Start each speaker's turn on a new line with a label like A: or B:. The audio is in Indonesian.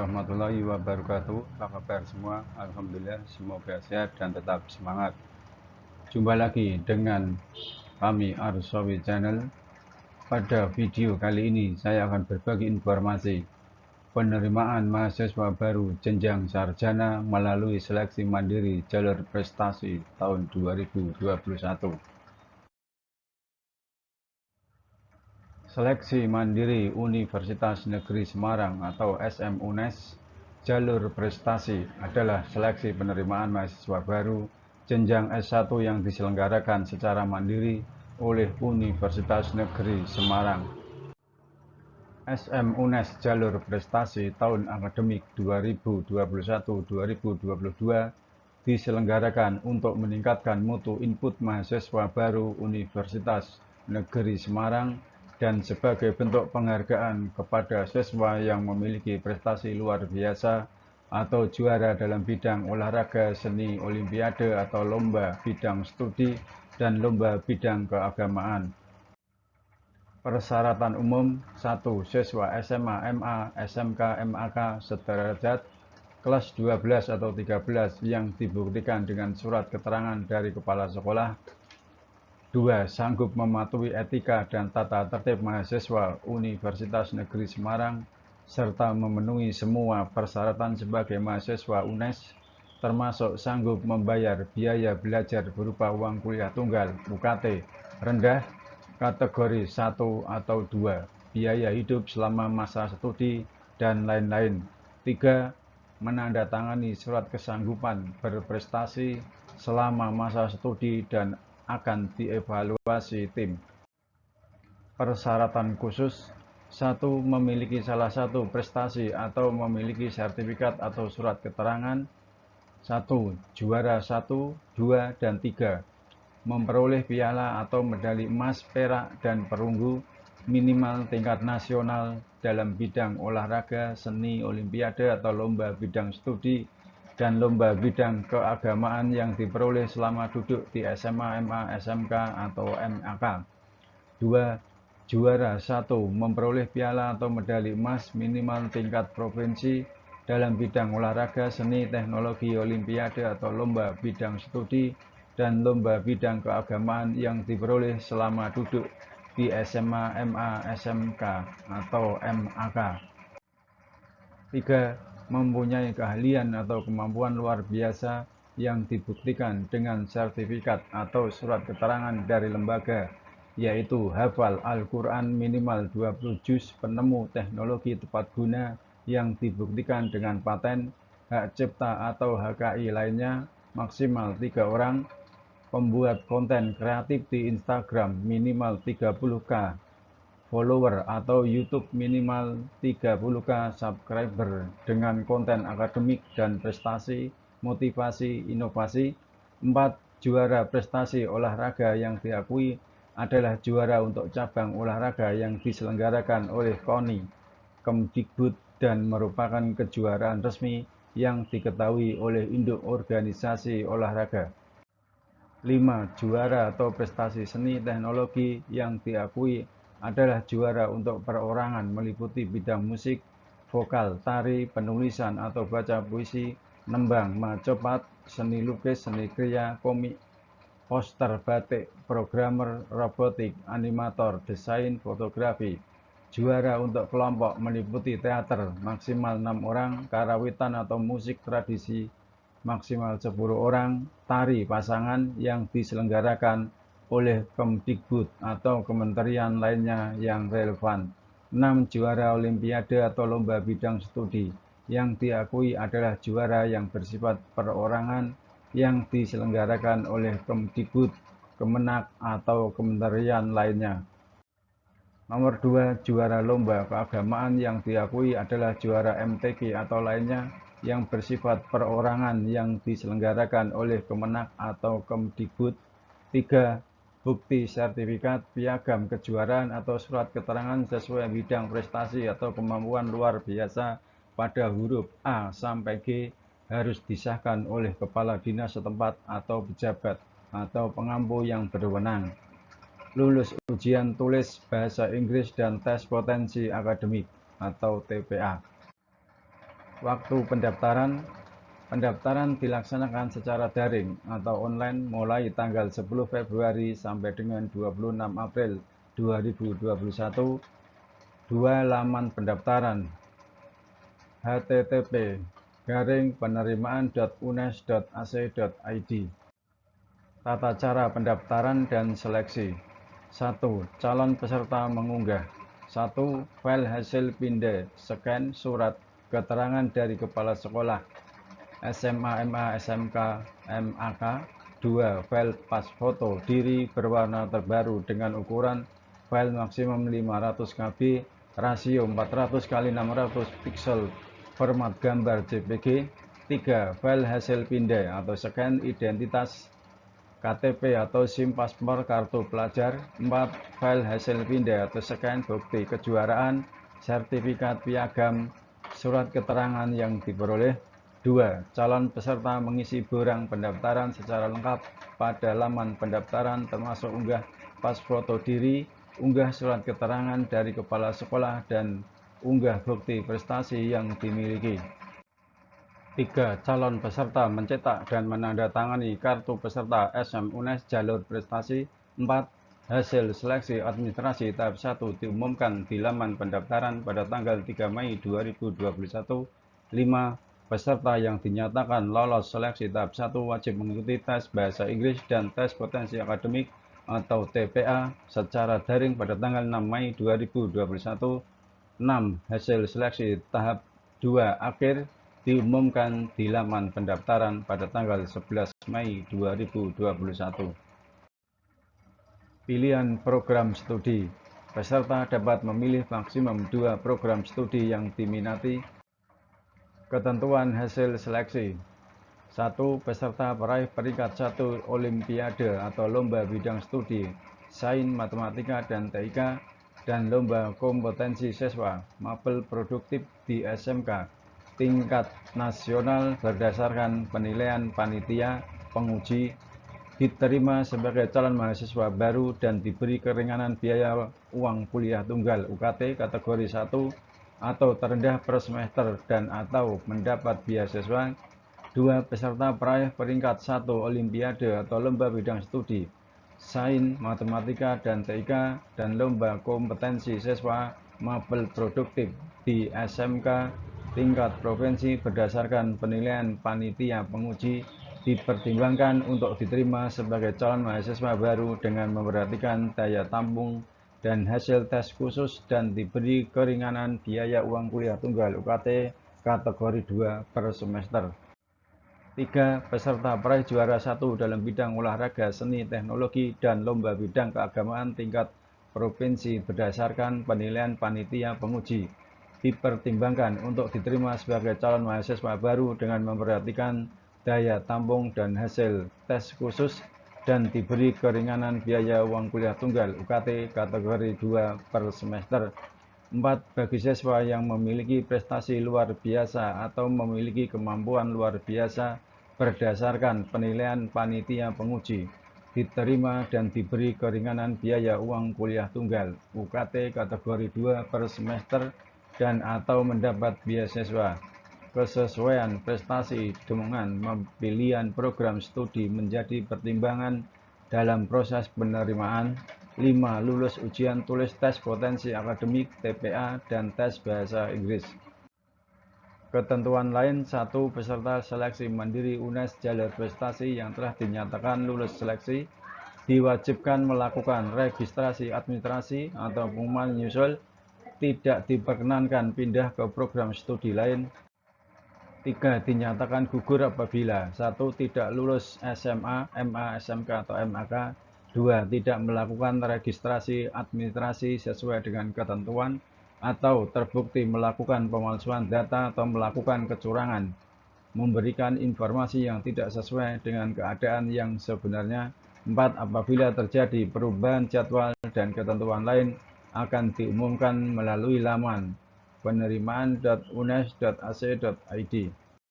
A: warahmatullahi wabarakatuh. Apa kabar semua? Alhamdulillah, semoga sehat dan tetap semangat. Jumpa lagi dengan kami Arsawi Channel. Pada video kali ini saya akan berbagi informasi penerimaan mahasiswa baru jenjang sarjana melalui seleksi mandiri jalur prestasi tahun 2021. Seleksi Mandiri Universitas Negeri Semarang atau SMUNES jalur prestasi adalah seleksi penerimaan mahasiswa baru jenjang S1 yang diselenggarakan secara mandiri oleh Universitas Negeri Semarang. SMUNES jalur prestasi tahun akademik 2021-2022 diselenggarakan untuk meningkatkan mutu input mahasiswa baru Universitas Negeri Semarang dan sebagai bentuk penghargaan kepada siswa yang memiliki prestasi luar biasa atau juara dalam bidang olahraga, seni, olimpiade atau lomba bidang studi dan lomba bidang keagamaan. Persyaratan umum: 1. Siswa SMA, MA, SMK, MAK sederajat kelas 12 atau 13 yang dibuktikan dengan surat keterangan dari kepala sekolah. 2. Sanggup mematuhi etika dan tata tertib mahasiswa Universitas Negeri Semarang serta memenuhi semua persyaratan sebagai mahasiswa UNES, termasuk sanggup membayar biaya belajar berupa uang kuliah tunggal (UKT) rendah kategori 1 atau 2, biaya hidup selama masa studi, dan lain-lain. 3. Menandatangani surat kesanggupan berprestasi selama masa studi dan akan dievaluasi tim. Persyaratan khusus: 1. Memiliki salah satu prestasi atau memiliki sertifikat atau surat keterangan 1. Juara 1, 2, dan 3. Memperoleh piala atau medali emas, perak, dan perunggu minimal tingkat nasional dalam bidang olahraga, seni, olimpiade atau lomba bidang studi dan lomba bidang keagamaan yang diperoleh selama duduk di SMA, MA, SMK, atau MAK. 2. Juara 1. Memperoleh piala atau medali emas minimal tingkat provinsi dalam bidang olahraga, seni, teknologi, olimpiade atau lomba bidang studi dan lomba bidang keagamaan yang diperoleh selama duduk di SMA, MA, SMK, atau MAK. 3. Mempunyai keahlian atau kemampuan luar biasa yang dibuktikan dengan sertifikat atau surat keterangan dari lembaga, yaitu hafal Al-Quran minimal 20 juz, penemu teknologi tepat guna yang dibuktikan dengan paten, hak cipta atau HKI lainnya maksimal 3 orang, pembuat konten kreatif di Instagram minimal 30k follower atau YouTube minimal 30k subscriber dengan konten akademik dan prestasi, motivasi, inovasi. 4. Juara prestasi olahraga yang diakui adalah juara untuk cabang olahraga yang diselenggarakan oleh KONI, Kemdikbud, dan merupakan kejuaraan resmi yang diketahui oleh induk organisasi olahraga. 5. Juara atau prestasi seni teknologi yang diakui adalah juara untuk perorangan meliputi bidang musik, vokal, tari, penulisan atau baca puisi, nembang, macopat, seni lukis, seni kriya, komik, poster, batik, programmer, robotik, animator, desain, fotografi. Juara untuk kelompok meliputi teater maksimal 6 orang, karawitan atau musik tradisi maksimal 10 orang, tari pasangan yang diselenggarakan oleh Kemdikbud atau kementerian lainnya yang relevan. 6. Juara olimpiade atau lomba bidang studi yang diakui adalah juara yang bersifat perorangan yang diselenggarakan oleh Kemdikbud, Kemenak, atau kementerian lainnya. Nomor 2. Juara lomba keagamaan yang diakui adalah juara MTQ atau lainnya yang bersifat perorangan yang diselenggarakan oleh Kemenak atau Kemdikbud. 3. Bukti sertifikat, piagam kejuaraan atau surat keterangan sesuai bidang prestasi atau kemampuan luar biasa pada huruf A sampai G harus disahkan oleh kepala dinas setempat atau pejabat atau pengampu yang berwenang. Lulus ujian tulis bahasa Inggris dan tes potensi akademik atau TPA. Waktu pendaftaran. Pendaftaran dilaksanakan secara daring atau online mulai tanggal 10 Februari sampai dengan 26 April 2021. Dua laman pendaftaran: http://penerimaan.unes.ac.id. Tata cara pendaftaran dan seleksi. 1. Calon peserta mengunggah 1. File hasil pinde scan surat keterangan dari kepala sekolah SMA, MA, SMK, MAK. 2. File pas foto diri berwarna terbaru dengan ukuran file maksimum 500 KB, rasio 400 x 600 pixel, format gambar JPG. 3. File hasil pinde atau scan identitas KTP atau SIM paspor kartu pelajar. 4. File hasil pinde atau scan bukti kejuaraan, sertifikat piagam, surat keterangan yang diperoleh. 2. Calon peserta mengisi borang pendaftaran secara lengkap pada laman pendaftaran termasuk unggah pas foto diri, unggah surat keterangan dari kepala sekolah, dan unggah bukti prestasi yang dimiliki. 3. Calon peserta mencetak dan menandatangani kartu peserta SM-UNES jalur prestasi. 4. Hasil seleksi administrasi tahap 1 diumumkan di laman pendaftaran pada tanggal 3 Mei 2021. 5. Peserta yang dinyatakan lolos seleksi tahap 1 wajib mengikuti tes bahasa Inggris dan tes potensi akademik atau TPA secara daring pada tanggal 6 Mei 2021. 6. Hasil seleksi tahap 2 akhir diumumkan di laman pendaftaran pada tanggal 11 Mei 2021. Pilihan program studi. Peserta dapat memilih maksimum 2 program studi yang diminati. Ketentuan hasil seleksi. 1. Peserta peraih peringkat 1 Olimpiade atau lomba bidang studi Sains, Matematika, dan TIK, dan lomba kompetensi siswa mapel produktif di SMK tingkat nasional berdasarkan penilaian panitia penguji, diterima sebagai calon mahasiswa baru dan diberi keringanan biaya uang kuliah tunggal UKT kategori 1 atau terendah per semester dan atau mendapat beasiswa. 2. Peserta peraih peringkat 1 Olimpiade atau lomba bidang studi Sains, Matematika, dan TIK, dan lomba kompetensi siswa mapel produktif di SMK tingkat provinsi berdasarkan penilaian panitia penguji, dipertimbangkan untuk diterima sebagai calon mahasiswa baru dengan memperhatikan daya tampung dan hasil tes khusus dan diberi keringanan biaya uang kuliah tunggal UKT kategori 2 per semester. 3. Peserta peraih juara 1 dalam bidang olahraga, seni, teknologi, dan lomba bidang keagamaan tingkat provinsi berdasarkan penilaian panitia penguji, dipertimbangkan untuk diterima sebagai calon mahasiswa baru dengan memperhatikan daya tampung dan hasil tes khusus dan diberi keringanan biaya uang kuliah tunggal UKT kategori 2 per semester. 4. Bagi siswa yang memiliki prestasi luar biasa atau memiliki kemampuan luar biasa berdasarkan penilaian panitia penguji, diterima dan diberi keringanan biaya uang kuliah tunggal UKT kategori 2 per semester dan atau mendapat beasiswa. Kesesuaian prestasi dengan pilihan program studi menjadi pertimbangan dalam proses penerimaan. 5. Lulus ujian tulis tes potensi akademik TPA dan tes bahasa Inggris. Ketentuan lain. 1. Peserta seleksi mandiri UNES jalur prestasi yang telah dinyatakan lulus seleksi diwajibkan melakukan registrasi administrasi atau pengumuman menyusul, tidak diperkenankan pindah ke program studi lain. 3. Dinyatakan gugur apabila 1. Tidak lulus SMA, MA, SMK, atau MAK. 2. Tidak melakukan registrasi administrasi sesuai dengan ketentuan atau terbukti melakukan pemalsuan data atau melakukan kecurangan, memberikan informasi yang tidak sesuai dengan keadaan yang sebenarnya. 4. Apabila terjadi perubahan jadwal dan ketentuan lain akan diumumkan melalui laman penerimaan.unes.ac.id.